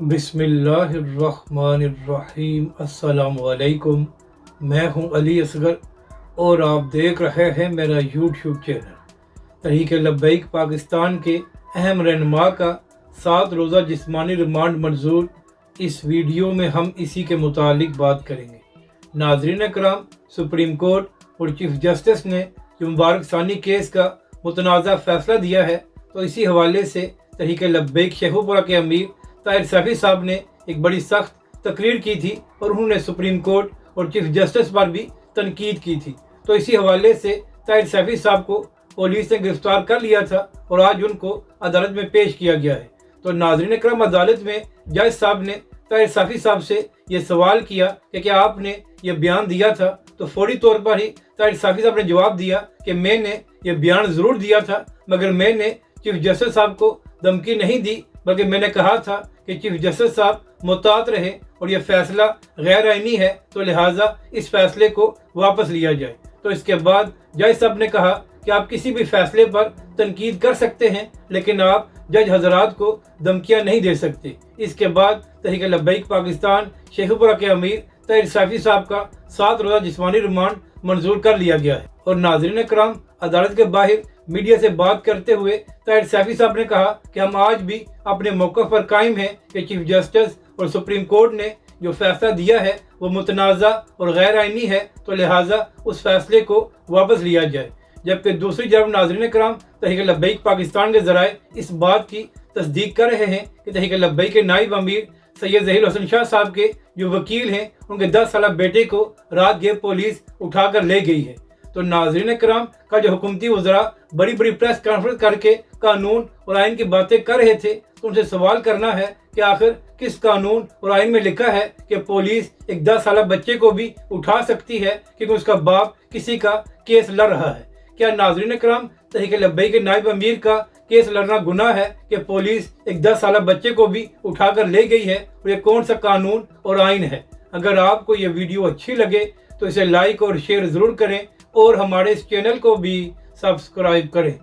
बिस्मिल्लाहिर्रहमानिर्रहीम। अस्सलाम वालेकुम। मैं हूं अली असगर और आप देख रहे हैं मेरा यूट्यूब चैनल तहरीक लब्बैक पाकिस्तान के अहम रहनुमा का 7 रोज़ा जिस्मानी रिमांड मंजूर। इस वीडियो में हम इसी के मुतालिक बात करेंगे। नाज़रीन कराम, सुप्रीम कोर्ट और चीफ जस्टिस ने जो मुबारक सानी केस का मुतनाज़ा फ़ैसला दिया है, तो इसी हवाले से तहरीक लब्बैक शेखुपुरा के अमीर ताहिर सैफी साहब ने एक बड़ी सख्त तकरीर की थी और उन्होंने सुप्रीम कोर्ट और चीफ जस्टिस पर भी तनकीद की थी। तो इसी हवाले से ताहिर सैफी साहब को पुलिस ने गिरफ्तार कर लिया था और आज उनको अदालत में पेश किया गया है। तो नाज़रीन करम, अदालत में जज साहब ने ताहिर सैफी साहब से ये सवाल किया कि क्या आपने ये बयान दिया था, तो फौरी तौर पर ही ताहिर सैफी साहब ने जवाब दिया कि मैंने ये बयान ज़रूर दिया था, मगर मैंने चीफ जस्टिस साहब को धमकी नहीं दी, बल्कि मैंने कहा था कि चीफ जस्टिस साहब मुहतात रहे और यह फैसला गैर आईनी है, तो लिहाजा इस फैसले को वापस लिया जाए। तो इसके बाद जज साहब ने कहा कि आप किसी भी फैसले पर तनकीद कर सकते हैं, लेकिन आप जज हजरात को धमकियां नहीं दे सकते। इसके बाद तहरीक लब्बैक पाकिस्तान शेखुपुरा के अमीर ताहिर सैफी साहब का 7 रोज़ा जिस्मानी रिमांड मंजूर कर लिया गया है। और नाज़रीन कराम, अदालत के बाहर मीडिया से बात करते हुए ताहिर सैफी साहब ने कहा कि हम आज भी अपने मौक़िफ़ पर कायम हैं कि चीफ जस्टिस और सुप्रीम कोर्ट ने जो फैसला दिया है वो मुतनाज़ा और गैर आईनी है, तो लिहाजा उस फैसले को वापस लिया जाए। जबकि दूसरी तरफ नाज़रीन कराम, तहरीक लब्बैक पाकिस्तान के ज़राए इस बात की तस्दीक कर रहे हैं कि तहरीक लब्बैक के नायब अमीर सैयद ज़हीर हसन शाह साहब के जो वकील हैं, उनके 10 साल बेटे को रात गए पुलिस उठा कर ले गई है। तो नाज़रीन कराम, का जो हुकूमती वज़रा बड़ी बड़ी प्रेस कॉन्फ्रेंस करके कानून और आइन की बातें कर रहे थे, तो उनसे सवाल करना है कि आखिर किस कानून और आइन में लिखा है कि पुलिस एक 10 साल बच्चे को भी उठा सकती है क्योंकि उसका बाप किसी का केस लड़ रहा है। क्या नाज़रीन कराम, तहरीक लब्बैक के नायब अमीर का केस लड़ना गुनाह है कि पुलिस एक 10 साल बच्चे को भी उठा कर ले गई है? और ये कौन सा कानून और आइन है? अगर आपको ये वीडियो अच्छी लगे तो इसे लाइक और शेयर ज़रूर करें और हमारे इस चैनल को भी सब्सक्राइब करें।